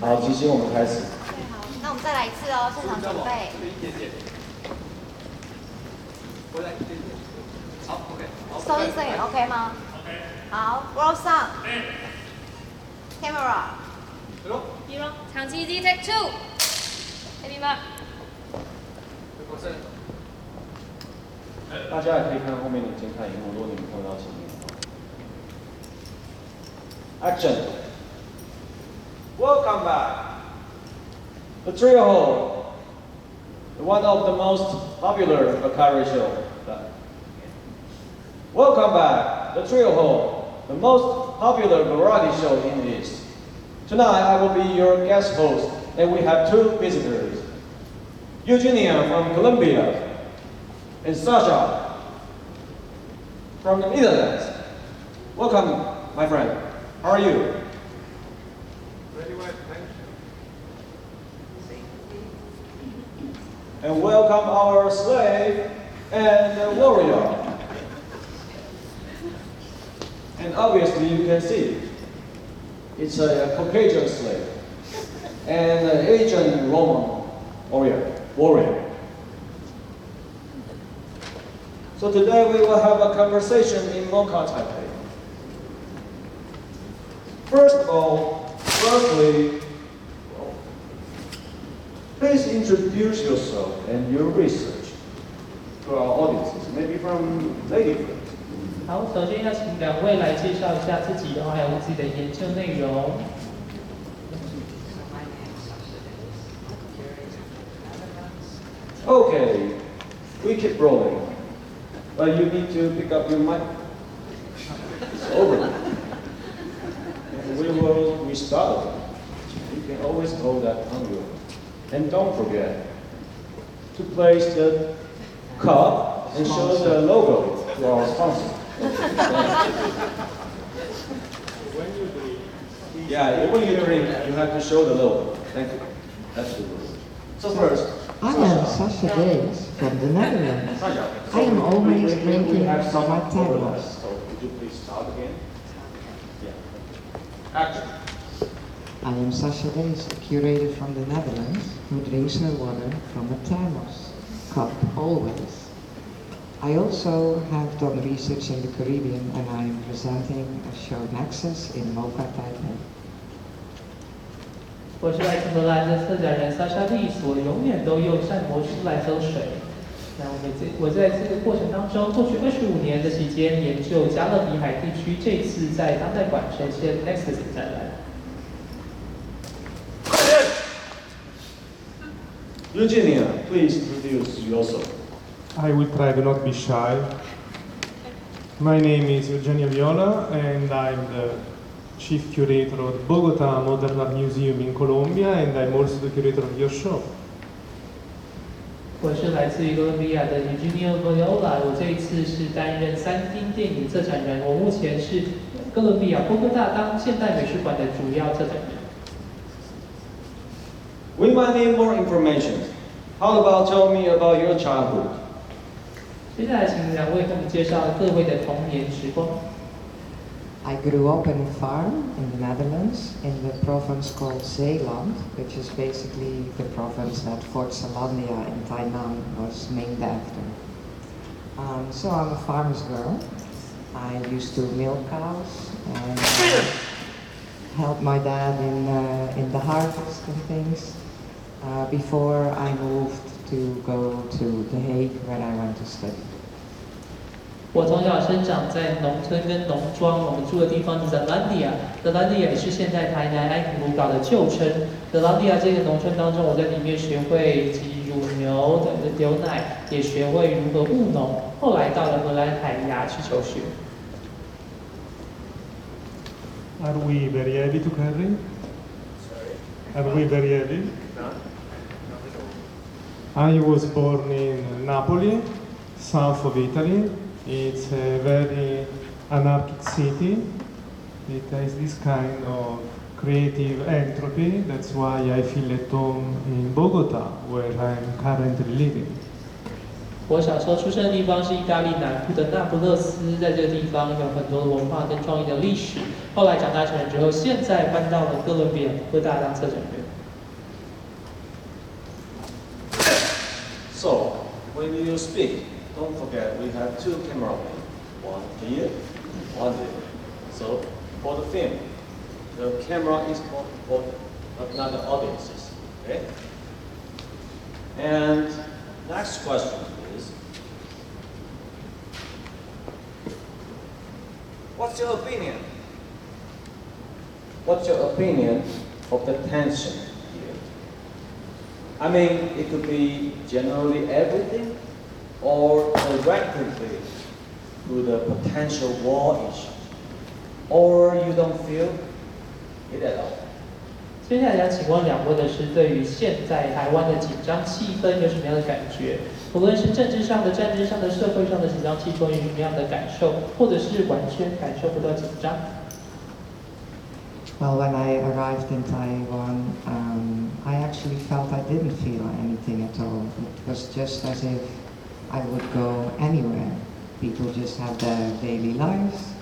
好，即兴我们开始。好，那我们再来一次哦，现场准备。好 ，OK。收音声也 OK 吗 ？OK。好 ，Roll sound。Camera。Hero， 场记机 Take 2。Baby mark。大家也可以看后面的监看荧幕，如果你们看到前面的话。Action. Welcome back. The trio hole, one of the most popular Akari show. Welcome back, the trio hole, the most popular variety show in the East. Tonight I will be your guest host, and we have two visitors. Eugenio from Colombia, and Sasha from the Netherlands. Welcome, my friend. How are you? Very well, thank you. And welcome our slave and warrior. And obviously you can see, it's a Caucasian slave and an Asian Roman warrior. So today we will have a conversation in MoCA TAIPEI. Firstly, please introduce yourself and your research to our audiences, maybe from lady first. 好，首先要请两位来介绍一下自己，然后还有自己的研究内容。Okay, we keep rolling, but you need to pick up your mic. It's over. We will restart. You can always hold that on you. And don't forget to place the cup and show the logo to our sponsor. Yeah, when you drink, you have to show the logo. Thank you. That's the rule. So first, I am Sasha Dees from the Netherlands. I am always drinking from my thermos. So could you please start again? Yeah. Action. I am Sasha Dees, a curator from the Netherlands who drinks her water from a thermos cup always. I also have done research in the Caribbean and I am presenting a show NEXUS in MoCA TAIPEI. 我是来自荷兰的策展人 Sasha Dees， 我永远都用膳魔术来喝水。那我在这个过程当中，过去25年的期间，研究加勒比海地区这次在当代馆呈现 NEXUS 的展览。Eugenio, please introduce yourself. I will try to not be shy. My name is Eugenio Viola and I'm the Chief Curator of Bogota Modern Art Museum in Colombia and I'm also the curator of your show. 我是来自于哥伦比亚的 Eugenio Viola， 我这一次是担任三厅电影策展人，我目前是哥伦比亚波哥大现代美术馆的主要策展人。We might need more information. How about tell me about your childhood? 接下来请两位给我们介绍各位的童年时光。I grew up in a farm in the Netherlands in the province called Zeeland, which is basically the province that Fort Zeelandia in Tainan was named after. So I'm a farmer's girl. I used to milk cows and help my dad in the harvest and things before I moved to go to The Hague where I went to study. 我从小生长在农村跟农庄，我们住的地方是德兰蒂亚，德兰蒂亚也是现在台南安平鲁港的旧称。德兰蒂亚这个农村当中，我在里面学会挤乳牛的牛奶，也学会如何务农。后来到了荷兰海牙去求学。Are we very heavy to carry? Are we very heavy? I was born in Napoli, south of Italy. It's a very anarchic city. It has this kind of creative entropy. That's why I feel at home in Bogota, where I'm currently living. 我小时候出生的地方是意大利南部的那不勒斯，在这个地方有很多的文化跟创意的历史。后来长大成人之后，现在搬到了哥伦比亚哥大当策展人。you speak, don't forget we have two cameramen, one here, one there. So for the film, the camera is for another audiences. Okay. And next question is, what's your opinion? What's your opinion of the tension here? I mean, it could be generally everything, or directly to the potential war issue, or you don't feel it at all. 接下来想请问两位的是，对于现在台湾的紧张气氛有什么样的感觉？无论是政治上的、战争上的、社会上的紧张气氛有什么样的感受，或者是完全感受不到紧张？ Well, when I arrived in Taiwan, I actually felt I didn't feel anything at all. It was just as if I would go anywhere. People just have their daily lives.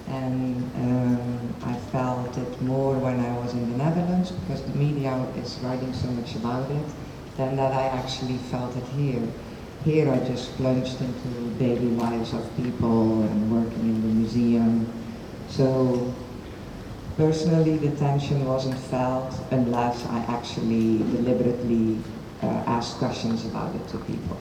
And I felt it more when I was in the Netherlands, because the media is writing so much about it, than that I actually felt it here. Here I just plunged into daily lives of people and working in the museum. So personally, the tension wasn't felt unless I actually deliberately asked questions about it to people.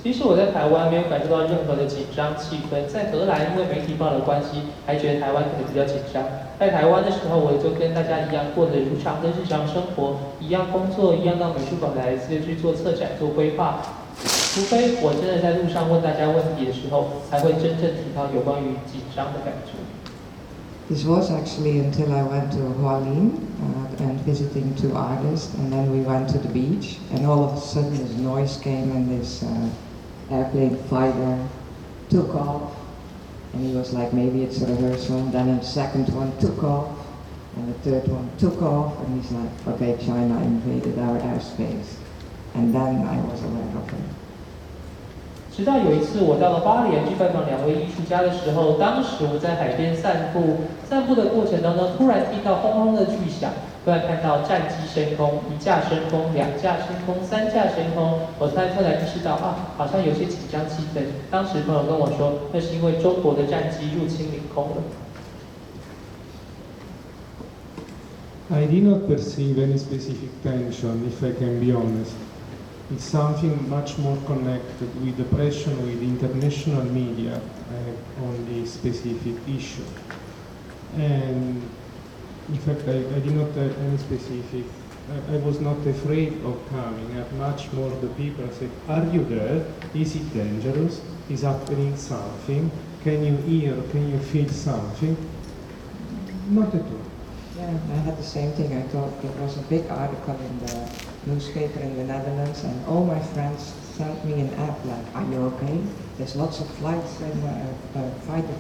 其实我在台湾没有感受到任何的紧张气氛，在荷兰因为媒体报的关系，还觉得台湾可能比较紧张。在台湾的时候，我就跟大家一样过着如常的日常生活，一样工作，一样到美术馆来去做策展、做规划。除非我真的在路上问大家问题的时候，才会真正提到有关于紧张的感觉。 This was actually until I went to Hualien and visiting two artists, and then we went to the beach, and all of a sudden this noise came and this airplane fighter took off, and he was like, maybe it's a rehearsal, and then the second one took off, and the third one took off, and he's like, okay, China invaded our airspace, and then I was aware of it. 直到有一次我到了巴黎去拜访两位艺术家的时候，当时我在海边散步，散步的过程当中，突然听到轰轰的巨响，突然看到战机升空，一架升空，两架升空，三架升空，我突然意识到啊，好像有些紧张气氛。当时朋友跟我说，那是因为中国的战机入侵领空了。 I did not perceive any specific tension, if I can be honest. It's something much more connected with the pressure with international media on this specific issue. And in fact, I did not have any specific, I was not afraid of coming. Much more the people said, are you there? Is it dangerous? Is happening something? Can you hear? Can you feel something? Not at all. Yeah, I had the same thing. I thought there was a big article in the newspaper in the Netherlands, and all my friends sent me an app like, are you okay? There's lots of flights and fighter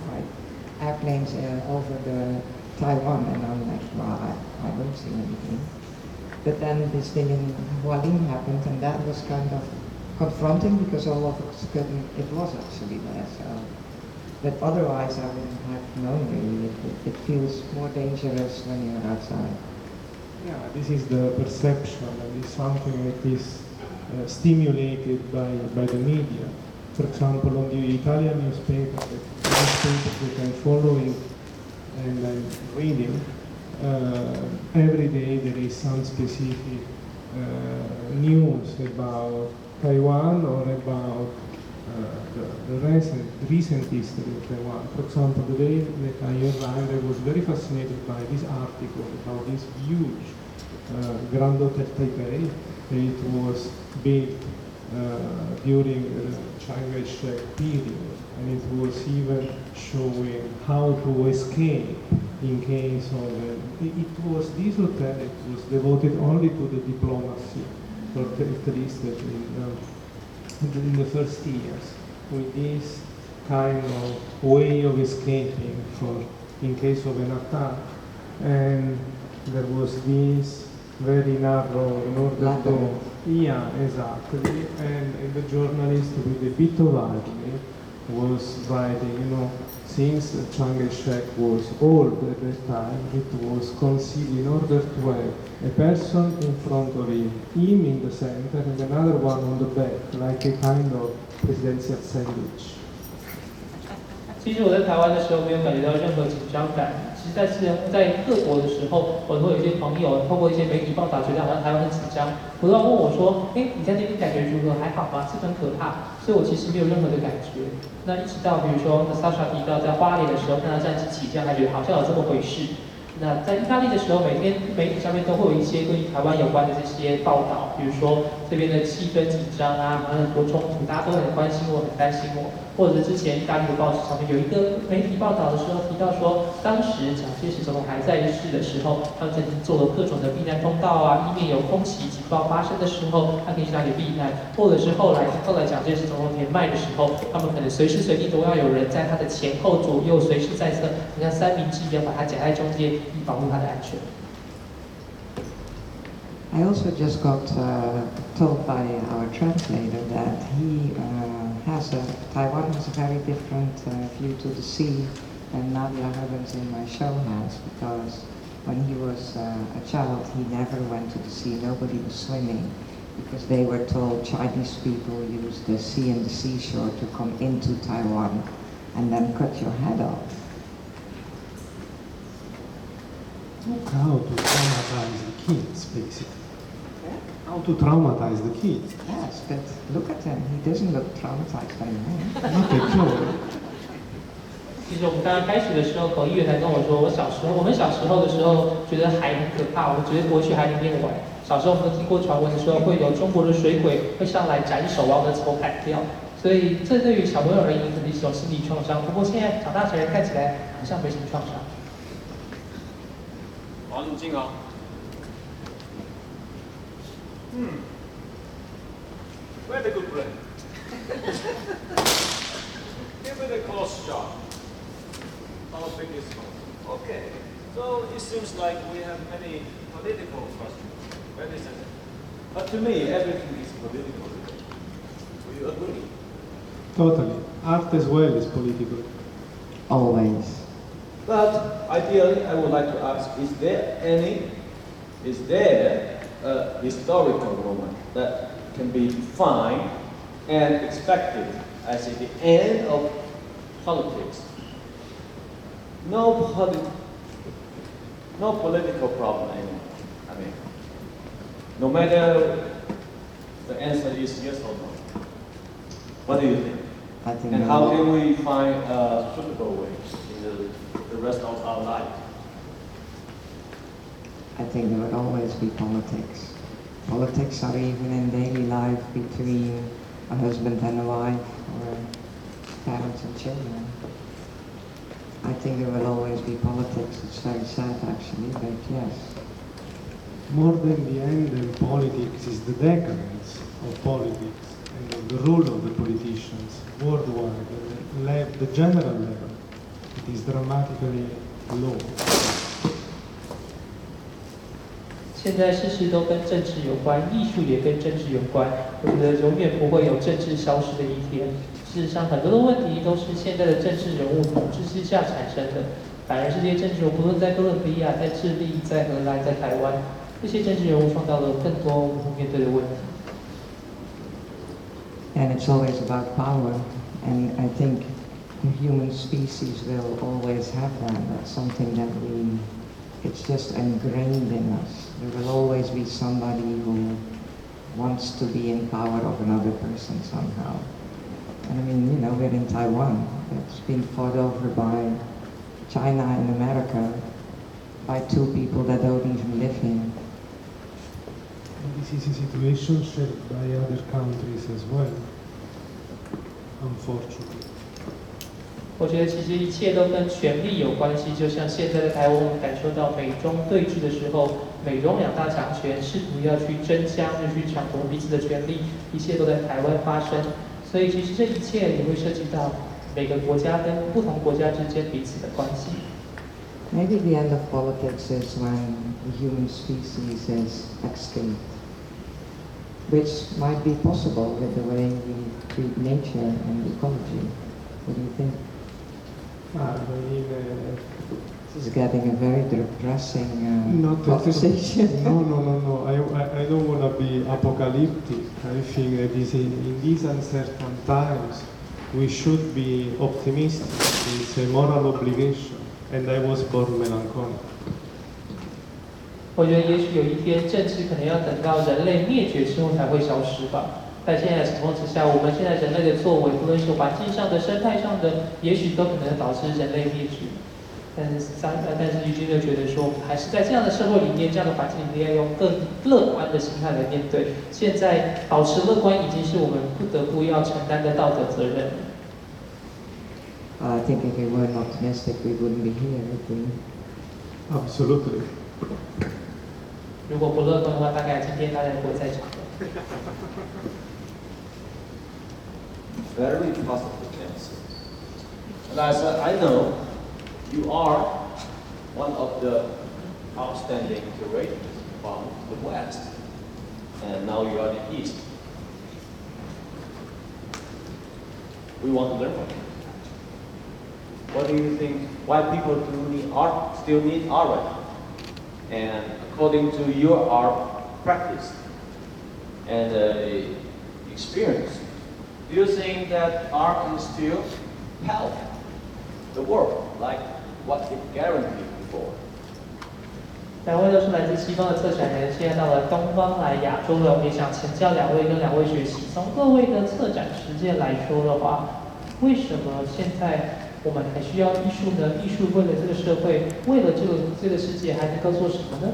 airplanes over the Taiwan, and I'm like, well, I don't see anything. But then this thing in Hualien happened, and that was kind of confronting because all of a sudden it was actually there. So. But otherwise, I wouldn't have known really. It feels more dangerous when you're outside. Yeah, this is the perception, and it's something that is stimulated by the media. For example, on the Italian newspapers that I'm following and I'm reading, every day there is some specific news about Taiwan or about the recent history of Taiwan. For example, the day that I arrived, I was very fascinated by this article about this huge Grand Hotel Taipei. It was built during the Chiang Kai-shek period, and it was even showing how to escape in case of it was this hotel that was devoted only to the diplomacy, or at least in the first years, with this kind of way of escaping in case of an attack. And there was this very narrow in order to, yeah, exactly, and the journalist with a bit of irony was writing, since Chiang Kai-shek was old at that time, it was conceived in order to have a person in front of him in the center, and another one on the back, like a kind of presidential sandwich. 其实我在台湾的时候没有感觉到任何紧张感。其实在各国的时候，我会有一些朋友透过一些媒体报道，觉得好像台湾很紧张，不断问我说：“哎，你在那边感觉如何？还好吗？是不是很可怕？”所以我其实没有任何的感觉。那一直到比如说 Sasha 提到在花莲的时候看到战机起降，还觉得好像有这么回事。那在意大利的时候，每天媒体上面都会有一些跟台湾有关的这些报道，比如说这边的气氛紧张啊，好像很多冲突，大家都很关心我，很担心我。或者之前意大利的报纸上面有一个媒体报道的时候提到说，当时蒋介石总统还在世的时候，他们曾经做了各种的避难通道啊，以免有空袭警报发生的时候，他可以去哪里避难。或者是后来蒋介石总统年迈的时候，他们可能随时随地都要有人在他的前后左右随时在侧，你看三明治一样把他夹在中间，以保护他的安全。I also just got told by our translator that Taiwan has a very different view to the sea than Nadia Hubbins in my show has, because when he was a child, he never went to the sea. Nobody was swimming, because they were told Chinese people use the sea and the seashore to come into Taiwan and then cut your head off. Look how to traumatize the kids, basically. How to traumatize the kids. Yes, but look at him. He doesn't look traumatized anymore. Not at all. 其实我们刚刚开始的时候，口译员还跟我说，我们小时候的时候觉得海很可怕，我们觉得过去海里面玩。小时候我们都听过传闻说，会有中国的水鬼会上来斩首，把我们的头砍掉。所以这对于小朋友而言，肯定是一种心理创伤。不过现在长大成人看起来好像没什么创伤。安静啊。Very good play. Give it a close shot. How big is it? Okay. So it seems like we have many political questions. Very sensitive. But to me, everything is political. Do you agree? Totally. Art as well is political. Always. But ideally, I would like to ask, is there a historical moment that can be defined and expected as the end of politics? No political problem anymore. I mean, no matter the answer is yes or no. What do you think? I think. And how can we find a suitable way in the rest of our life? I think there will always be politics. Politics are even in daily life between a husband and a wife, or parents and children. I think there will always be politics. It's very sad actually, but yes. More than the end in politics is the decadence of politics and of the role of the politicians worldwide, at the general level. It is dramatically low. 现在事事都跟政治有关，艺术也跟政治有关。我觉得永远不会有政治消失的一天。事实上，很多的问题都是现在的政治人物统治之下产生的。反而是这些政治人物，不论在哥伦比亚、在智利、在荷兰、在台湾，这些政治人物创造了更多我们面对的问题。And it's always about power, and I think the human species will always have that. That's something that it's just ingrained in us. There will always be somebody who wants to be in power of another person somehow. And I mean, we're in Taiwan. It's been fought over by China and America, by two people that don't even live here. And this is a situation shared by other countries as well, unfortunately. 我觉得其实一切都跟权力有关系，就像现在的台湾，我们感受到美中对峙的时候，美中两大强权试图要去争枪，要去抢夺彼此的权利，一切都在台湾发生。所以其实这一切也会涉及到每个国家跟不同国家之间彼此的关系。Maybe the end of politics is when the human species is extinct, which might be possible with the way we treat nature and ecology. What do you think? This is getting a very depressing conversation. No. I don't want to be apocalyptic. I think that in these uncertain times, we should be optimistic. It's a moral obligation. And I was born melancholic. 我觉得也许有一天，政治可能要等到人类灭绝之后才会消失吧。在现在的情况之下，我们现在人类的作为，不论是环境上的、生态上的，也许都可能导致人类灭绝。但是Eugenio觉得说，我们还是在这样的社会里面、这样的环境里面，要用更乐观的心态来面对。现在保持乐观已经是我们不得不要承担的道德责任。I think if we weren't optimistic, we wouldn't be here, would we? Absolutely. 如果不乐观的话，大概今天大家不会在场的。Very positive answer. And I know you are one of the outstanding curators from the West, and now you are the East. We want to learn from you. What do you think? Why people do need art, still need art right now? And according to your art practice and experience, do you think that art can still help the world like what it guaranteed before? 两位都是来自西方的策展人，现在到了东方来亚洲了，我们也想请教两位，跟两位学习。从各位的策展实践来说的话，为什么现在我们还需要艺术呢？艺术为了这个社会，为了这个世界，还能够做什么呢？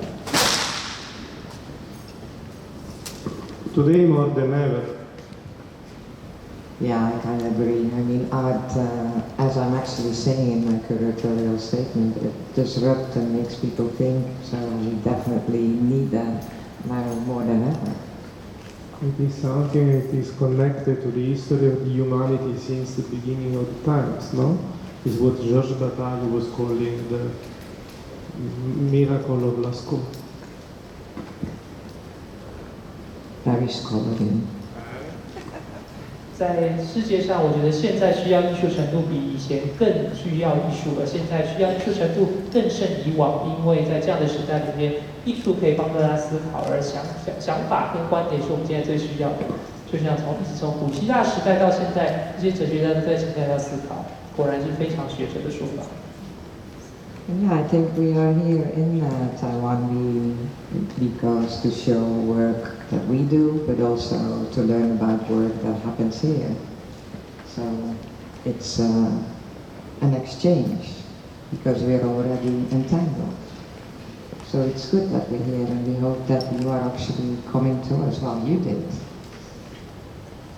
Today more than ever. Yeah, I kind of agree. I mean, art, as I'm actually saying in my curatorial statement, it disrupts and makes people think, so we definitely need that now more than ever. It is something that is connected to the history of the humanity since the beginning of the times, no? It's what Georges Bataille was calling the miracle of Lascaux. Very scholarly. 在世界上，我觉得现在需要艺术程度比以前更需要艺术，而现在需要艺术程度更胜以往，因为在这样的时代里面，艺术可以帮助大家思考，而想法跟观点是我们现在最需要的。就像一直从古希腊时代到现在，这些哲学家都在强调要思考，果然是非常学者的说法。 Yeah, I think we are here in Taiwan because to show work that we do, but also to learn about work that happens here. So it's an exchange because we are already entangled. So it's good that we're here, and we hope that you are actually coming to us. Well, you did.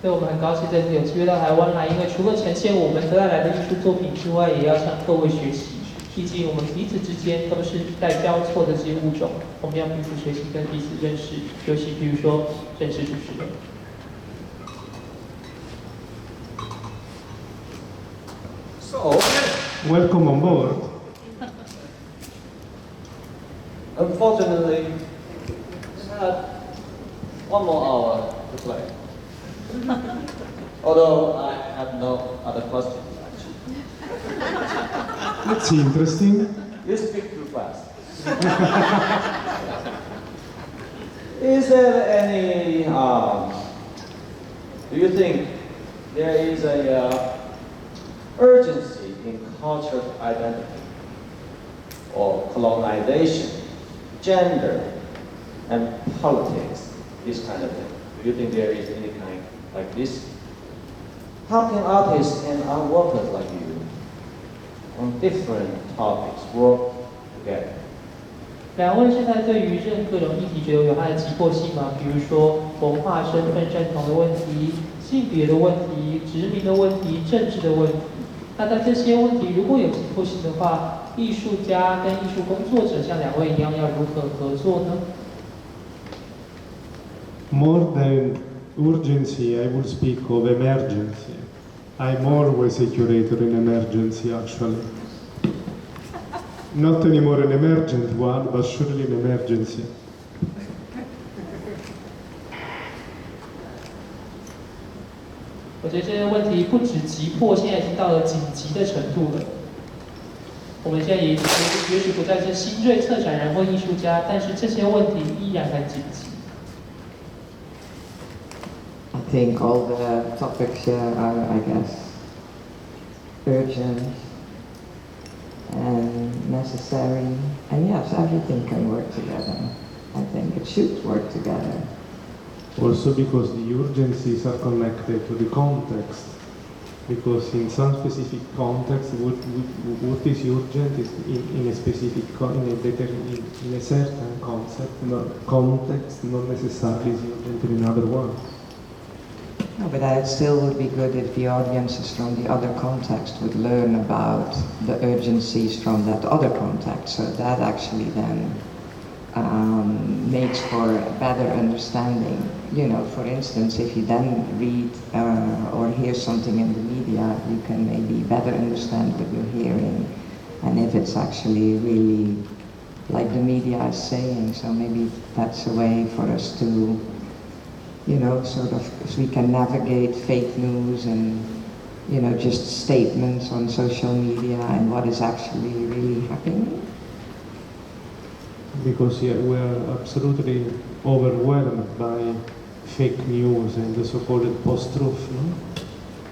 所以我们很高兴这次有机会到台湾来，因为除了呈现我们带来的艺术作品之外，也要向各位学习。 毕竟我们彼此之间都是带交错的这些物种，我们要彼此学习跟彼此认识，尤其比如说认识主持人。So, Welcome on board. unfortunately, we had one more hour to play. Although I have no other questions. That's interesting. You speak too fast. Is there any, do you think there is a urgency in cultural identity or colonization, gender, and politics, this kind of thing? Do you think there is any kind like this? How can artists and art workers like you on different topics work together? 两位现在对于任各种议题觉得有它的急迫性吗？比如说文化身份认同的问题、性别的问题、殖民的问题、政治的问题。那在这些问题如果有急迫性的话，艺术家跟艺术工作者像两位一样，要如何合作呢？ More than urgency, I would speak of emergency. I'm always a curator in emergency, actually. Not anymore an emergent one, but surely an emergency. 我我觉得这些问题不止急迫，现在已经到了紧急的程度了。我们现在也许不再是新锐策展人或艺术家，但是这些问题依然很紧急。I think all the topics here are, I guess, urgent and necessary. And yes, everything can work together. I think it should work together. Also because the urgencies are connected to the context. Because in some specific context, what is urgent is in a specific, in a certain context, not necessarily is urgent in another one. No, but it still would be good if the audiences from the other context would learn about the urgencies from that other context. So that actually then makes for a better understanding. You know, for instance, if you then read or hear something in the media, you can maybe better understand what you're hearing, and if it's actually really like the media is saying. So maybe that's a way for us to, you know, sort of, so we can navigate fake news and, you know, just statements on social media and what is actually really happening. Because yeah, we are absolutely overwhelmed by fake news and the so-called post-truth, no?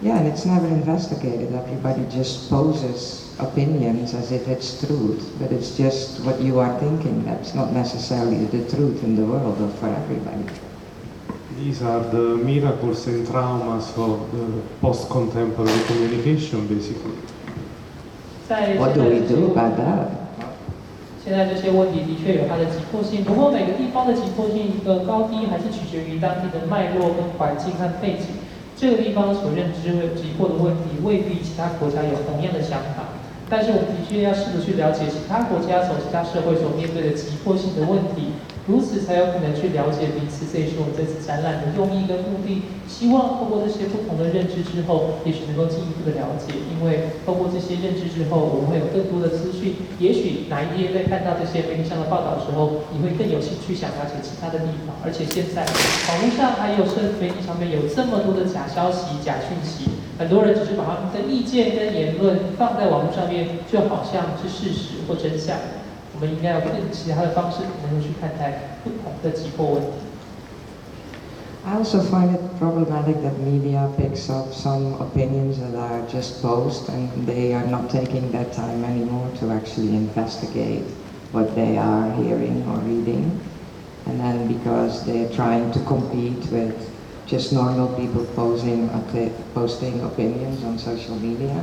Yeah, and it's never investigated. Everybody just poses opinions as if it's truth, but it's just what you are thinking. That's not necessarily the truth in the world or for everybody. These are the miracles and traumas of the post-contemporary communication, basically. What do we do about that? 现在这些问题的确有它的急迫性，不过每个地方的急迫性的高低还是取决于当地的脉络跟环境和背景。这个地方所认知急迫的问题，未必其他国家有同样的想法。但是我们的确要试着去了解其他国家其他社会所面对的急迫性的问题，如此才有可能去了解彼此。这也是我们这次展览的用意跟目的。希望透过这些不同的认知之后，也许能够进一步的了解。因为透过这些认知之后，我们会有更多的资讯。也许哪一天在看到这些媒体上的报道的时候，你会更有兴趣想了解其他的地方。而且现在网络上还有媒体上面有这么多的假消息、假讯息，很多人只是把他们的意见跟言论放在网络上面，就好像是事实或真相。我们应该有更其他的方式，能够去看待不同的急迫问题。I also find it problematic that media picks up some opinions that are just posed and they are not taking their time anymore to actually investigate what they are hearing or reading. And then because they're trying to compete with just normal people posting opinions on social media,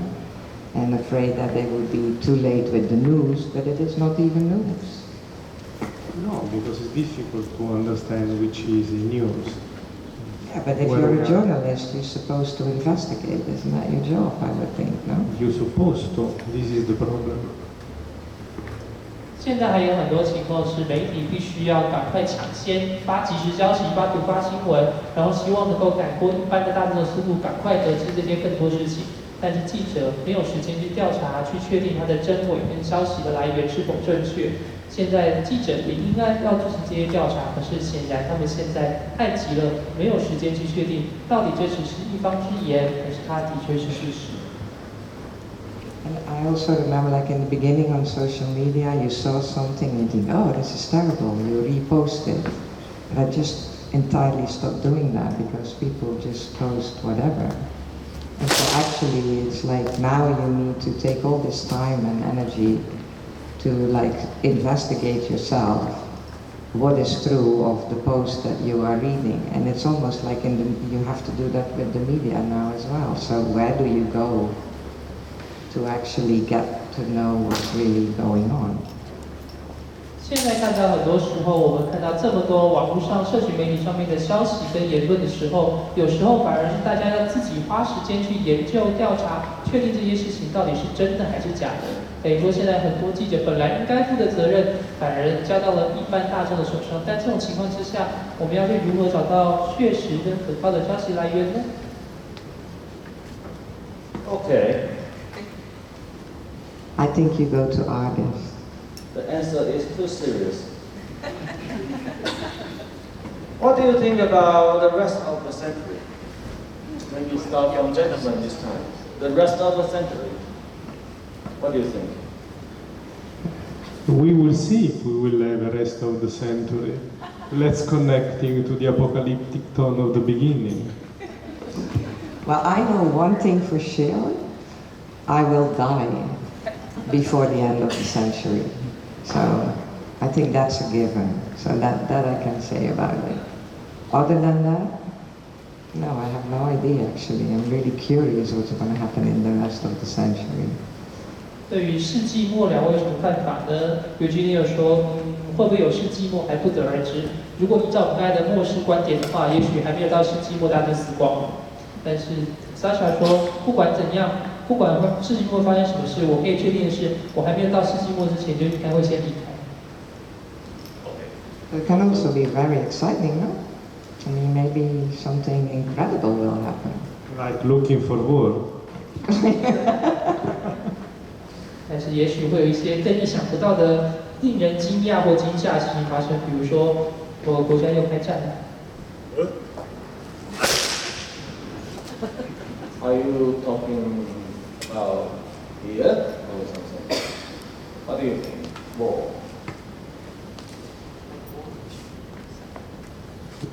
and afraid that they will be too late with the news, but it is not even news. No, because it's difficult to understand which is the news. Yeah, but if you're a journalist, you're supposed to investigate. Isn't that your job, I would think, no? You're supposed to. This is the problem. 现在还有很多情况是媒体必须要赶快抢先发即时消息、发突发新闻，然后希望能够赶过一般的大众的速度，赶快得知这些更多事情。但是记者没有时间去调查、去确定它的真伪跟消息的来源是否正确。现在记者也应该要进行这些调查，可是显然他们现在太急了，没有时间去确定到底这只是一方之言，还是它的确是事实。And I also remember, like in the beginning on social media, you saw something and you think, oh, this is terrible. You repost it. But I just entirely stopped doing that because people just post whatever. And so actually, it's like now you need to take all this time and energy to like investigate yourself what is true of the post that you are reading. And it's almost like you have to do that with the media now as well. So where do you go to actually get to know what's really going on? 现在看到很多时候，我们看到这么多网络上、社群媒体上面的消息跟言论的时候，有时候反而是大家要自己花时间去研究、调查，确定这些事情到底是真的还是假的。等于说，现在很多记者本来应该负的责任，反而交到了一般大众的手上。但这种情况之下，我们要去如何找到确实跟可靠的消息来源呢？ Okay. I think you go to Argus. The answer is too serious. What do you think about the rest of the century? Maybe start from gentlemen this time. The rest of the century. What do you think? We will see if we will have the rest of the century. Let's connecting to the apocalyptic tone of the beginning. Well, I know one thing for sure. I will die before the end of the century. So I think that's a given. So that I can say about it. Other than that, no, I have no idea actually. I'm really curious what's going to happen in the rest of the century. 对于世纪末，两位有什么看法呢？Eugenio说，会不会有世纪末还不得而知。如果依照我们刚才的末世观点的话，也许还没有到世纪末大家就死光了。但是 Sasha 说，不管怎样，不管世纪末发生什么事，我可以确定的是，我还没有到世纪末之前就应该会先离开。It can also be very exciting, no? I mean, maybe something incredible will happen. Like looking for war. 但是也许会有一些更意想不到的、令人惊讶或惊吓的事情发生，比如说，我国家又开战了。Are you talking about here or something? What do you think? War.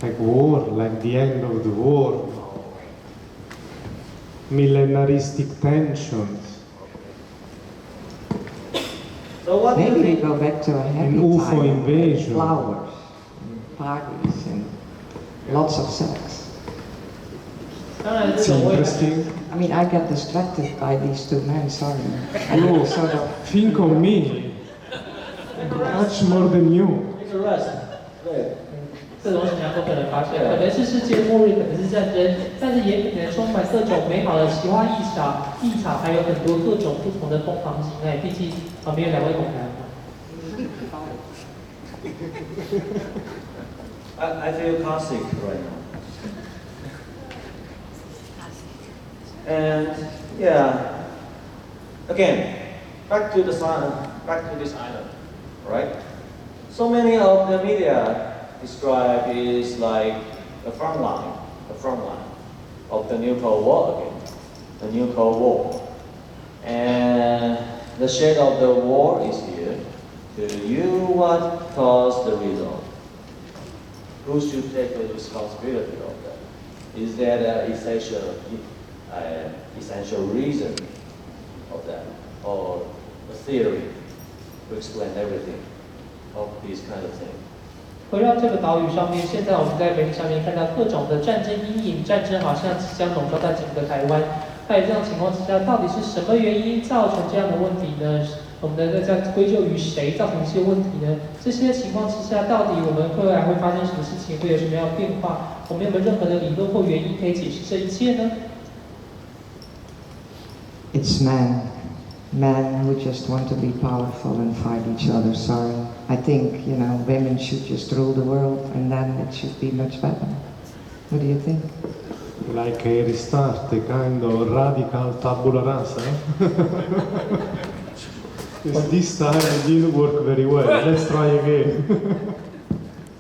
Like war, like the end of the war. Millenaristic tensions. So what do you Maybe we think? go back to a happy An UFO time, invasion. flowers, and parties, and lots of sex. 当然， It's 这种会 interesting. I mean, I get distracted by these two men, sorry. I You sort of, think of me much more than you. Take a rest. Right. 这种事情都可能发生，可能是世界末日，可能是战争，但是也可能充满各种美好的奇花异草，还有很多各种不同的疯狂行为。毕竟旁边有两位猛男嘛。I feel classic right now. And yeah, again, back to this island, right? So many of the media describe is like the front line of the nuclear war again, the nuclear war. And the shade of the war is here. To you, what caused the result? Who should take the responsibility of that? Is that an essential reason of that, or a theory to explain everything of these kind of things? 围绕这个岛屿上面，现在我们在媒体上面看到各种的战争阴影，战争好像即将笼罩在整个台湾。在这样情况之下，到底是什么原因造成这样的问题呢？我们的在归咎于谁造成这些问题呢？这些情况之下，到底我们未来会发生什么事情，会有什么样的变化？我们有没有任何的理论或原因可以解释这一切呢？ it's men who just want to be powerful and fight each other. Sorry. I think, women should just rule the world and then it should be much better. What do you think? Like a restart, a kind of radical tabula rasa. This time it didn't work very well. Let's try again.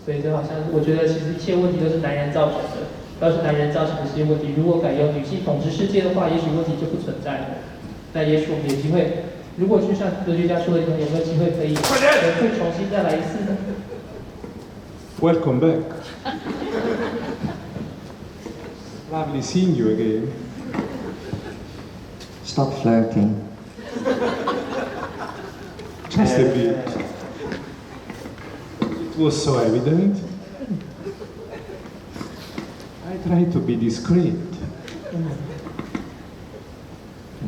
所以就好像我觉得其实一切问题都是男人造成的，要是男人造成的这些问题，如果改由女性统治世界的话，也许问题就不存在了。那也许我们有机会，如果就像哲学家说的一样，有没有机会可以重新再来一次呢 Welcome back. Lovely seeing you again. Stop flirting. Just a bit. It was so evident. I tried to be discreet.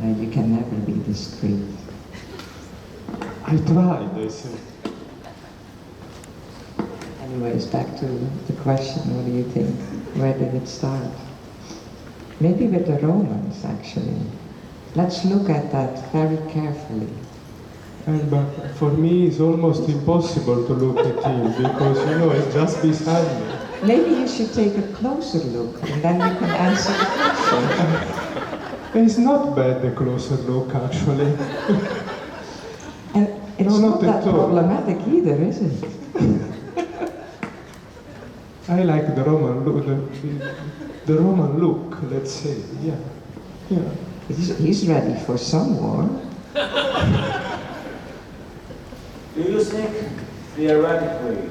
You can never be discreet. I tried, I said. Anyways, back to the question, what do you think? Where did it start? Maybe with the Romans, actually. Let's look at that very carefully. But for me, it's almost impossible to look at him because, it's just beside me. Maybe you should take a closer look and then you can answer the question. It's not bad, the closer look, actually. And it's No, not not that at all. problematic either, is it? I like the Roman look, the Roman look, let's say, yeah. He's ready for some war. Do you think, theoretically,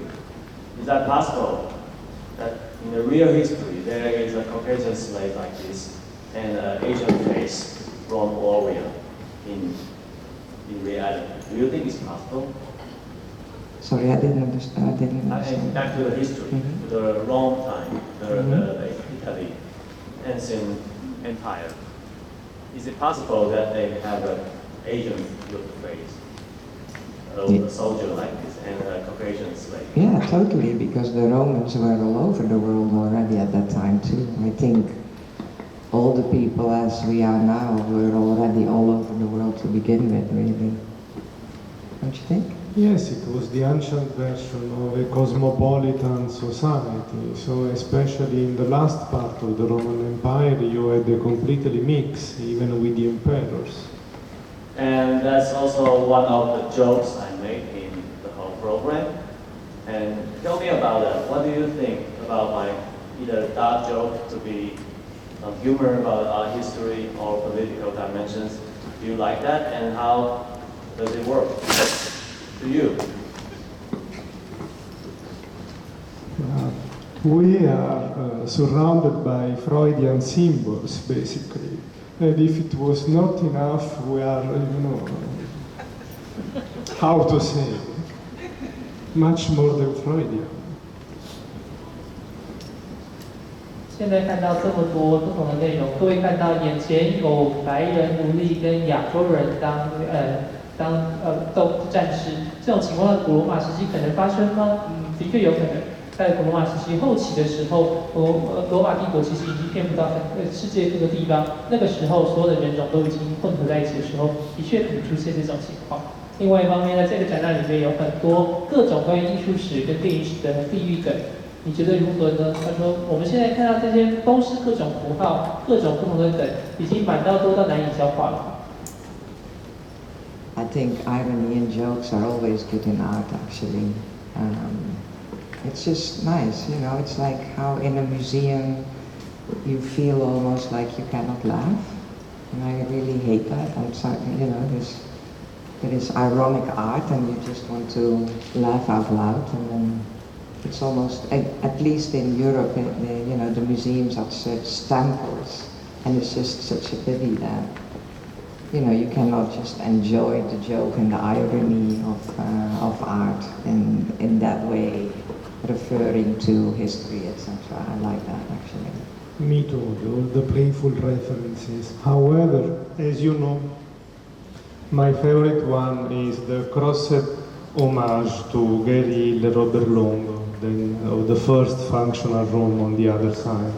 is that possible that in the real history there is a Caucasian slave like this and an Asian face from warrior in reality? Do you think it's possible? Sorry, I didn't understand. And back to the history, to the Rome time, the Italy, ancient empire. Is it possible that they have an Asian look face, a soldier like this, and a Caucasian slave? Yeah, totally, because the Romans were all over the world already at that time too. I think all the people as we are now were already all over the world to begin with, really. Don't you think? Yes, it was the ancient version of a cosmopolitan society. So especially in the last part of the Roman Empire, you had a completely mix, even with the emperors. And that's also one of the jokes I made in the whole program. And tell me about that. What do you think about my either dark joke to be some humor about our history or political dimensions? Do you like that? And how does it work to you? We are surrounded by Freudian symbols, basically. And if it was not enough, we are, how to say, much more than Freudian. 现在看到这么多不同的内容，各位看到眼前有白人奴隶跟亚洲人当战士，这种情况在古罗马时期可能发生吗？的确有可能。在古罗马时期后期的时候，罗马帝国其实已经遍布到世界各个地方，那个时候所有的人种都已经混合在一起的时候，的确可能出现这种情况。另外一方面，在这个展览里面有很多各种关于艺术史跟电影史的地域梗。你觉得如何呢？他说，我们现在看到这些都是各种符号、各种不同的梗，已经满到多到难以消化了。I think irony and jokes are always good in art, actually. It's just nice, it's like how in a museum you feel almost like you cannot laugh. And I really hate that. I'm sorry, there is ironic art and you just want to laugh out loud, and then it's almost, at least in Europe, the museums are such temples, and it's just such a pity that you cannot just enjoy the joke and the irony of art in that way, referring to history, etc. I like that, actually. Me too, all the playful references. However, as you know, my favorite one is the crossed homage to Gary Le Robert Long, of the first functional Rome on the other side.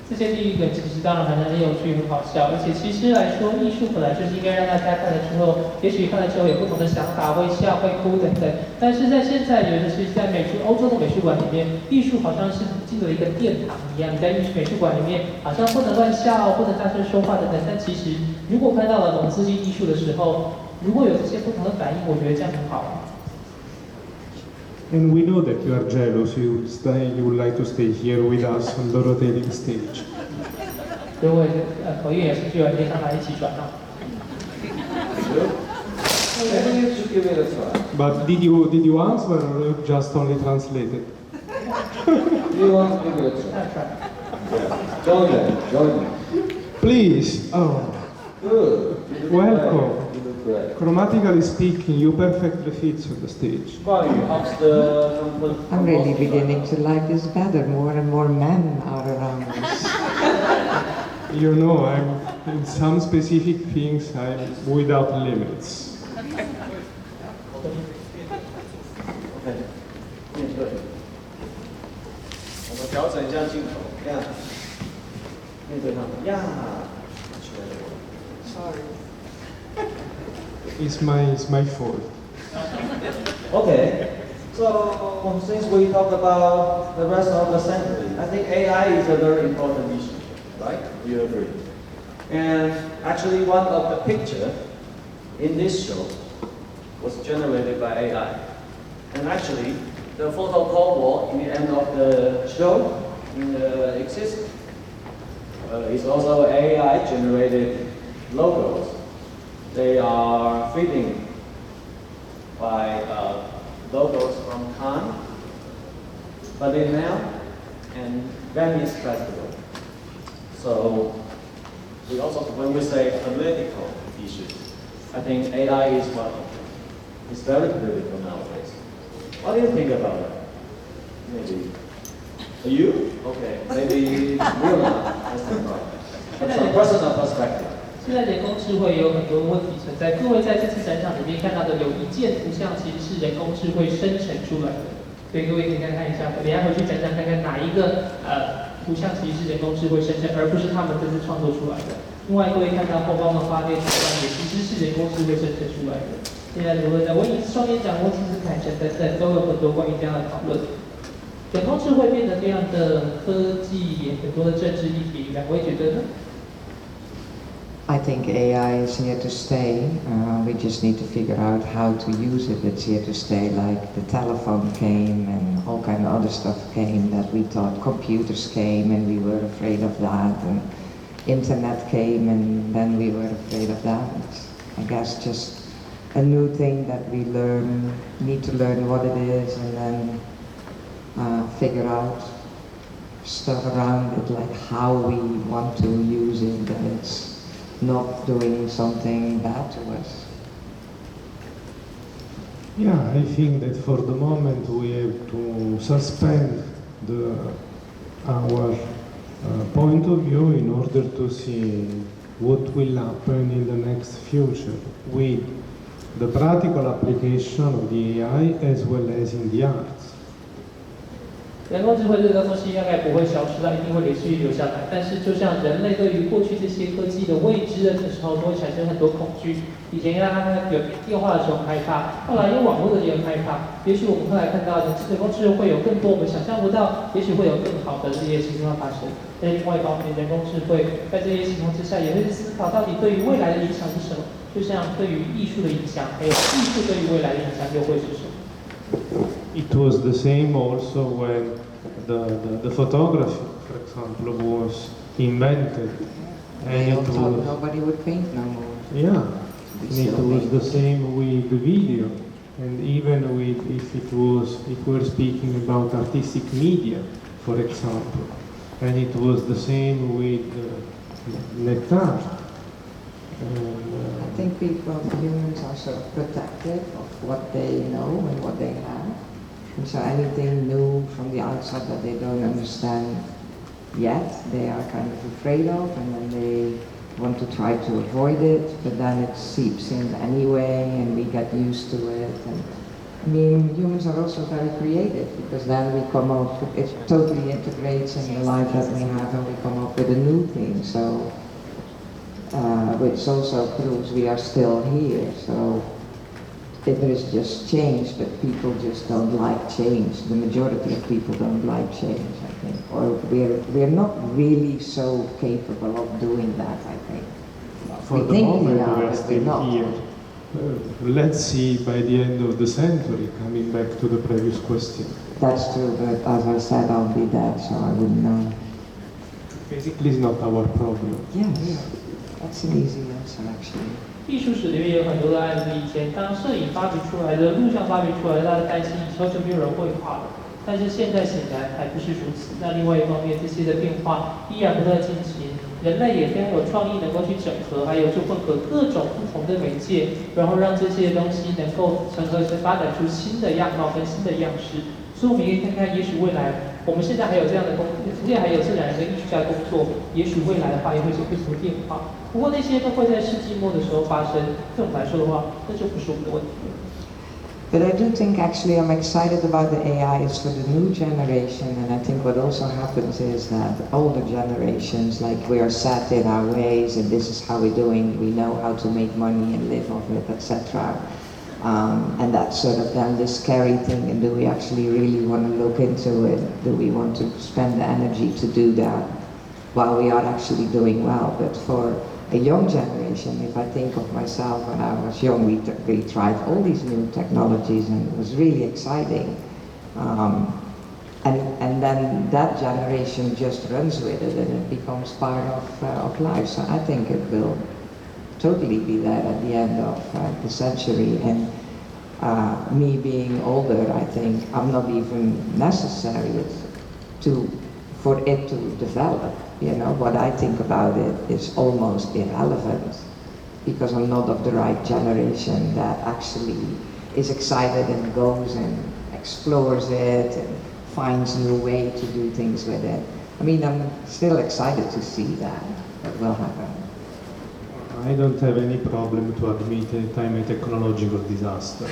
这些地域梗其实当然很有趣、很好笑，而且其实来说，艺术本来就是应该让大家看了之后，也许看了之后有不同的想法，会笑、会哭等等。但是在现在，尤其是在欧洲的美术馆里面，艺术好像是进入了一个殿堂一样。你在美术馆里面好像不能乱笑、不能大声说话等等。但其实，如果看到了某刺激艺术的时候，如果有这些不同的反应，我觉得这样很好。And we know that you are jealous, you would like to stay here with us on the rotating stage. 如果口译也是剧完可以上来一起转啊。Maybe you should give it a try. But did you answer or you just only translated? Do you want to give it a try? Yeah. Join me. Please. Oh. Good. Welcome. Great. Chromatically speaking, you perfectly fit on the stage. I'm really beginning to like this better. More and more men are around us. In some specific things, I'm without limits. Sorry. It's my fault. Okay. So since we talk about the rest of the century, I think AI is a very important issue, right? Do you agree? And actually one of the pictures in this show was generated by AI. And actually, the photo Cold War in the end of the show in the NEXUS is also AI-generated logos. They are fitting by logos from Cannes, Berlin, and Venice Festival. So we also, when we say political issues, I think AI is one of them. It's very political nowadays. What do you think about it? Maybe you? Okay, maybe Viola. That's from personal perspective. 现在人工智慧也有很多问题存在。各位在这次展场里面看到的有一件图像，其实是人工智慧生成出来的。所以各位可以看一下，等一下回去展场看看哪一个图像其实是人工智慧生成，而不是他们这次创作出来的。另外，各位看到后方的发电图像也其实是人工智慧生成出来的。现在如何在威尼斯双年展或其实凯旋等等，都有很多关于这样的讨论。人工智慧变得非常的科技，也很多的政治议题，两位觉得呢？ I think AI is here to stay. We just need to figure out how to use it. It's here to stay. Like the telephone came and all kind of other stuff came that we thought computers came and we were afraid of that. And internet came and then we were afraid of that. It's, I guess, just a new thing that we need to learn what it is and then figure out stuff around it, like how we want to use it, that it's not doing something bad to us. Yeah, I think that for the moment we have to suspend our point of view in order to see what will happen in the next future with the practical application of the AI as well as in the arts. 人工智慧这个东西大概不会消失，它一定会持续留下来。但是，就像人类对于过去这些科技的未知的时候，都会产生很多恐惧。以前让他有电话的时候害怕，后来有网络的也很害怕。也许我们后来看到人工智慧会有更多我们想象不到，也许会有更好的这些情况发生。但是另外一方面，人工智慧在这些情况之下，也会思考到底对于未来的影响是什么。就像对于艺术的影响，还有艺术对于未来的影响又会是什么？ It was the same also when the photography, for example, was invented. They all thought nobody would paint no more. Yeah, and it was the same with the video. And even with, if we're speaking about artistic media, for example, and it was the same with net art. I think humans are sort of protective of what they know and what they have. And so anything new from the outside that they don't understand yet, they are kind of afraid of, and then they want to try to avoid it, but then it seeps in anyway, and we get used to it. And I mean, humans are also very creative, because then we come up, it totally integrates in the life that we have, and we come up with a new thing. So. Which also proves we are still here. So there is just change, but people just don't like change. The majority of people don't like change, I think, or we're not really so capable of doing that, I think. For the moment, we are still here. Let's see by the end of the century, coming back to the previous question. That's true, but as I said, I'll be dead, so I wouldn't know. Basically, it's not our problem. Yes. That's an easy answer, actually. 艺术史里面有很多的案例，以前当摄影发明出来的、录像发明出来的，大家担心以后就没有人绘画了。但是现在显然还不是如此。那另外一方面，这些的变化依然不断进行，人类也非常有创意，能够去整合，还有去混合各种不同的媒介，然后让这些东西能够成合成发展出新的样貌跟新的样式。所以我们也可以看看，也许未来我们现在还有这样的工，现在还有自然人跟艺术家工作，也许未来的话也会有不同的变化。不过那些都会在世纪末的时候发生，对我们来说的话，那就不是我们的问题了。But I do think actually I'm excited about the AI is for the new generation, and I think what also happens is that older generations, like we are set in our ways and this is how we're doing, we know how to make money and live off it, etc. And that's sort of then this scary thing, and do we actually really want to look into it? Do we want to spend the energy to do that while we are actually doing well? But for a young generation, if I think of myself when I was young, we tried all these new technologies and it was really exciting. And then that generation just runs with it and it becomes part of life. So I think it will totally be there at the end of the century. And me being older, I think I'm not even necessary for it to develop. You know, what I think about it is almost irrelevant because I'm not of the right generation that actually is excited and goes and explores it and finds new way to do things with it. I mean, I'm still excited to see that will happen. I don't have any problem to admit time a technological disaster.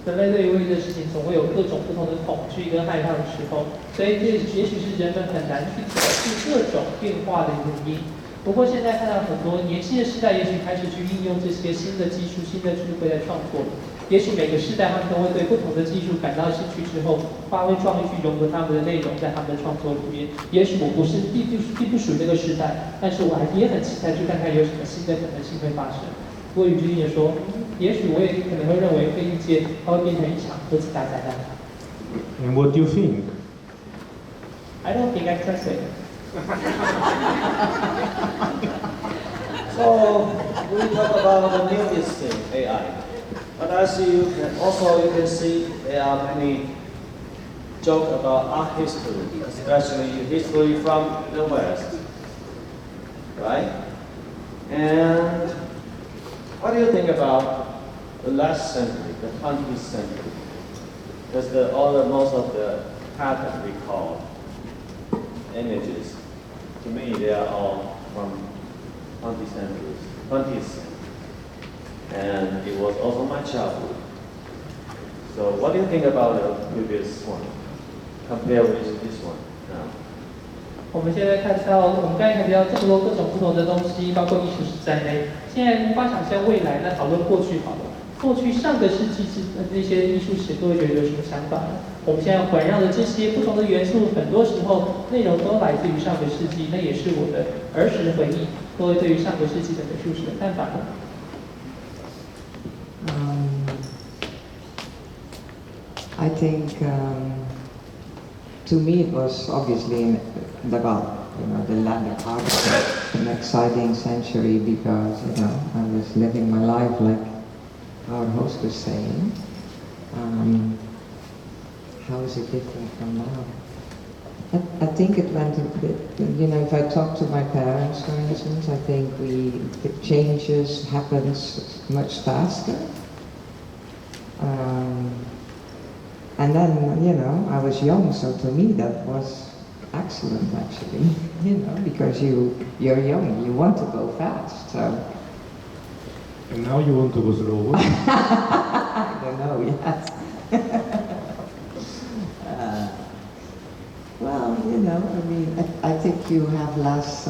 人类对于未知的事情总会有各种不同的恐惧跟害怕的时候，所以这也许是人们很难去解释各种变化的原因。不过现在看到很多年轻的世代，也许开始去应用这些新的技术、新的智慧来创作。也许每个世代他们都会对不同的技术感到兴趣之后，发挥创意去融合他们的内容在他们的创作里面。也许我并不属于那个时代，但是我也很期待去看看有什么新的可能性会发生。不过宇君也说，也许我也可能会认为这一届它会变成一场核子大灾难。And what do you think? I don't think I translate. So we talk about the newest thing, AI. But as you can see, there are many jokes about art history, especially history from the West, right? And what do you think about the last century, the 20th century? Because most of the patterns we call images, to me they are all from 20th century. And it was also my childhood. So what do you think about the previous one, compared with this one now? 我们现在看到，我们刚才看到这么多各种不同的东西，包括艺术史在内。现在无法想象未来，那讨论过去好了。过去上个世纪那些艺术史，各位觉得有什么想法呢？我们现在环绕的这些不同的元素，很多时候内容都来自于上个世纪，那也是我的儿时的回忆。各位对于上个世纪的美术史的看法呢？ I think to me it was obviously the latter part of an exciting century because I was living my life like our host was saying. How is it different from now? I think it went a bit. If I talk to my parents, for instance, I think the changes happens much faster. And then, I was young, so to me that was excellent actually, because you're young, you want to go fast, so. And now you want to go slower? I don't know, yes. Well, I think you have less,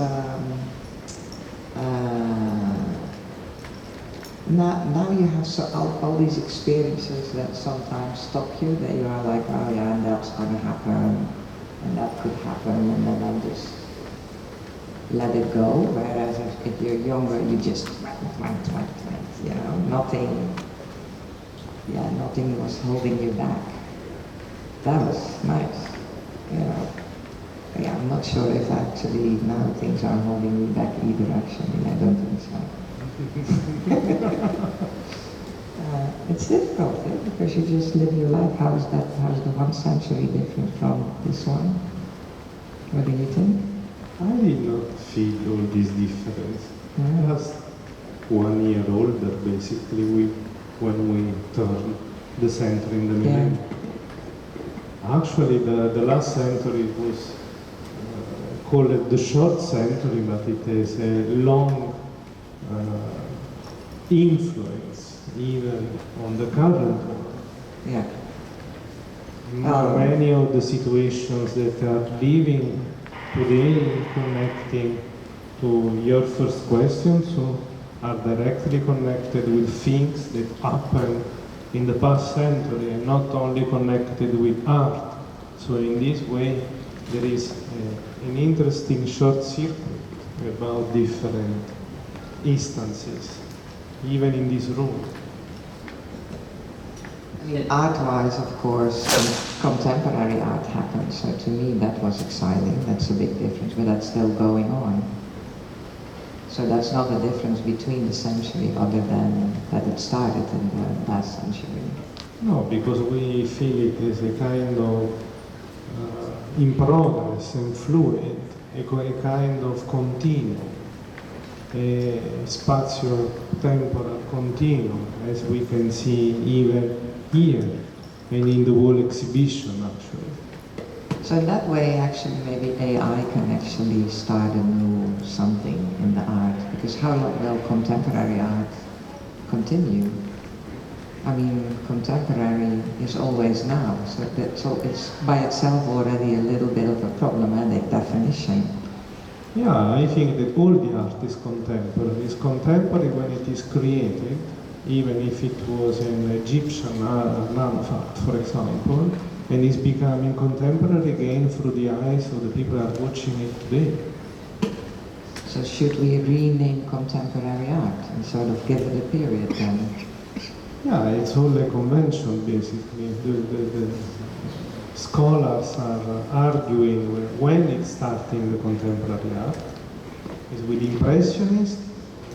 now you have all these experiences that sometimes stop you, that you are like, oh yeah, and that's going to happen, and that could happen, and then I'll just let it go. Whereas if you're younger, you just went, nothing was holding you back. That was nice, Yeah, I'm not sure if actually now things are holding me back either, actually, I don't think so. It's difficult because you just live your life. How's the 1 century different from this one? What do you think? I did not feel all this difference. I was 1 year older basically when we turned the century in the millennium. Actually, the last century was called the short century, but it has a long influence even on the current world. Yeah. Many of the situations that are living today connecting to your first question, so are directly connected with things that happened in the past century and not only connected with art. So in this way there is an interesting short circuit about different instances, even in this room. art-wise, of course, contemporary art happened. So to me, that was exciting. That's a big difference, but that's still going on. So that's not a difference between the century, other than that it started in the last century. No, because we feel it as a kind of in progress and fluid, a kind of continuum, a spazio-temporal continuum, as we can see even here and in the whole exhibition, actually. So in that way, actually, maybe AI can actually start a new something in the art, because how long will contemporary art continue? I mean, contemporary is always now, so it's by itself already a little bit of a problematic definition. Yeah, I think that all the art is contemporary. It's contemporary when it is created, even if it was an Egyptian artifact, for example, and is becoming contemporary again through the eyes of the people who are watching it today. So should we rename contemporary art and sort of give it a period then? Yeah, it's all a convention, basically. The scholars are arguing when it's starting the contemporary art. Is with Impressionists,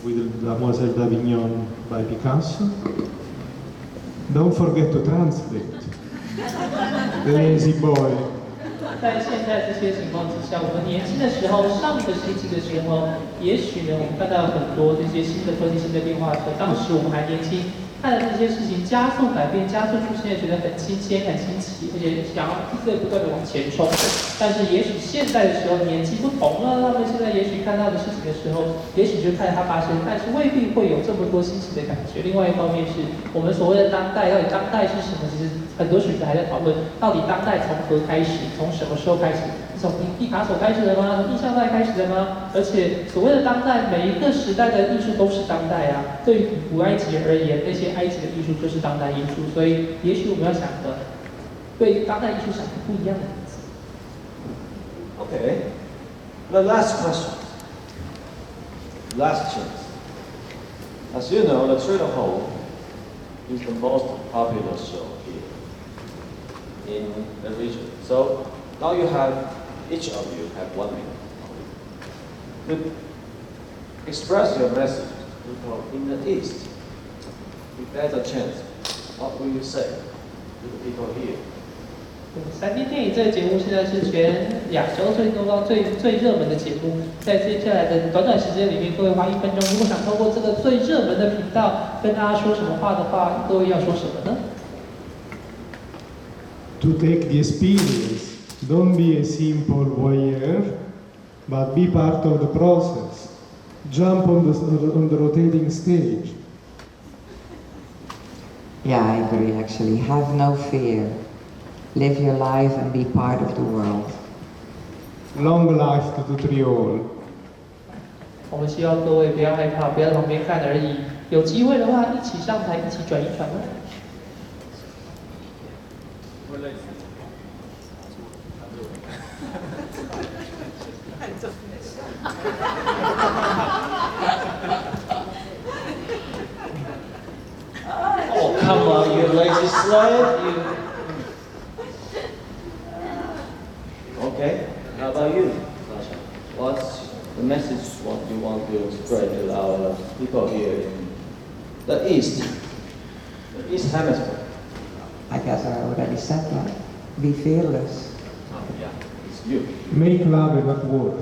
with Mademoiselle d'Avignon by Picasso. Don't forget to translate. The lazy boy. 在现在这些情况之下，我们年轻的时候，上个世纪的时候，也许呢，我们看到很多这些新的科技、新的变化。当时我们还年轻，看着这些事情加速改变、加速出现，觉得很新鲜、很新奇，而且想要一直不断的往前冲。但是也许现在的时候年纪不同了，他们现在也许看到的事情的时候，也许就看它发生，但是未必会有这么多新奇的感觉。另外一方面是我们所谓的当代，到底当代是什么？其实很多学者还在讨论，到底当代从何开始，从什么时候开始？是从毕卡索开始的吗？从印象派开始的吗？而且所谓的当代，每一个时代的艺术都是当代啊。对于古埃及而言，那些埃及的艺术就是当代艺术，所以也许我们要想的，对当代艺术想的不一样的名字。Okay. The last question. Last chance. As you know, the Trader Hall is the most popular show here in the region. So now you have, each of you have 1 minute. To express your message to people in the East, if there's a chance, what will you say to the people here? 三厅电影这个节目现在是全亚洲最热门的节目，在接下来的短短时间里面，各位花1分钟，如果想透过这个最热门的频道跟大家说什么话的话，各位要说什么呢 To take the experience, don't be a simple voyeur, but be part of the process. Jump on the rotating stage. Yeah, I agree actually. Have no fear. Live your life and be part of the world. Long life to the trio. 我们希望各位不要害怕，不要在旁边看而已。有机会的话，一起上台，一起转一转哦。Oh, come on, you lazy slave. You... Okay, how about you, Sasha? What's the message what you want to spread to our people here in the East Hemisphere? I guess I already said that. Be fearless. Oh, yeah, it's you. Make love and not war.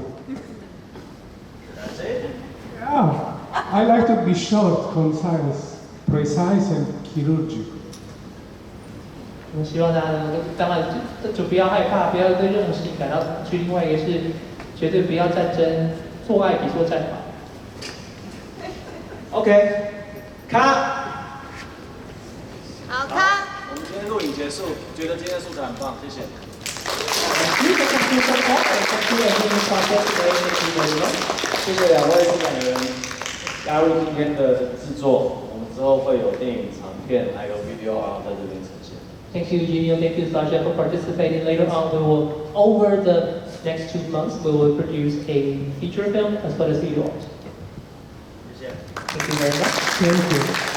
That's it? Yeah, I like to be short, concise, precise and chirurgical. 我们希望大家能够，当然就不要害怕，不要对任何事情感到恐惧。另外一个是，绝对不要战争，做爱比做战法。OK，卡。好看。我们今天录影结束，觉得今天的素材很棒，谢谢。谢谢2位策展人加入今天的制作，我们之后会有电影长片还有 video 在这边呈现。Thank you, Eugenio. Thank you, Sasha, for participating. Later on, we will, over the next 2 months, we will produce a feature film as well as video art.谢谢。Thank you very much. Thank you.